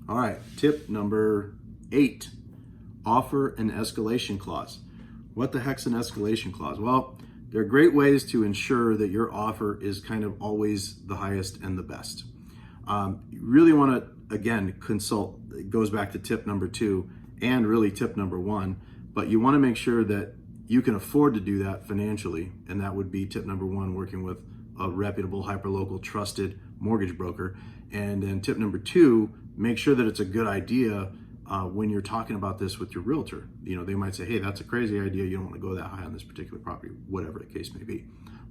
All right, tip number 8, offer an escalation clause. What the heck's an escalation clause? Well, there are great ways to ensure that your offer is kind of always the highest and the best. You really want to, again, consult. It goes back to tip number 2 and really tip number 1, but you want to make sure that you can afford to do that financially, and that would be tip number 1, working with a reputable, hyperlocal, trusted mortgage broker. And then tip number 2, make sure that it's a good idea when you're talking about this with your realtor. You know, they might say, hey, that's a crazy idea. You don't want to go that high on this particular property, whatever the case may be.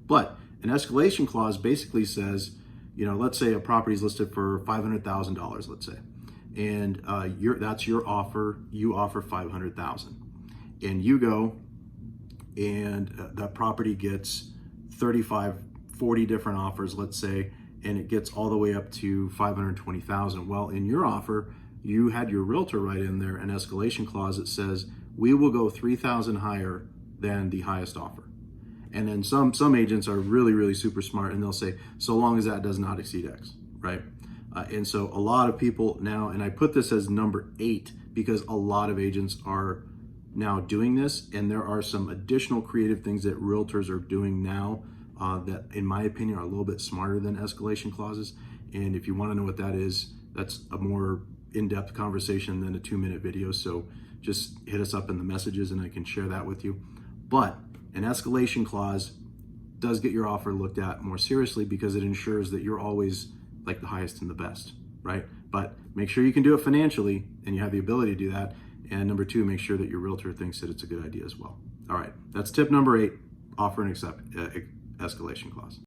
But an escalation clause basically says, you know, let's say a property is listed for $500,000, let's say, and that's your offer. You offer $500,000, and you go, and that property gets 35, 40 different offers, let's say, and it gets all the way up to $520,000. Well, in your offer, you had your realtor write in there an escalation clause that says we will go $3,000 higher than the highest offer. And then some agents are really super smart, and they'll say, so long as that does not exceed X, right? And so a lot of people now, and I put this as number 8 because a lot of agents are now doing this, and there are some additional creative things that realtors are doing now that, in my opinion, are a little bit smarter than escalation clauses. And if you want to know what that is, that's a more in-depth conversation than a 2-minute video. So just hit us up in the messages and I can share that with you. But an escalation clause does get your offer looked at more seriously because it ensures that you're always like the highest and the best, right? But make sure you can do it financially and you have the ability to do that. And number 2, make sure that your realtor thinks that it's a good idea as well. All right, that's tip number 8, offer an escalation clause.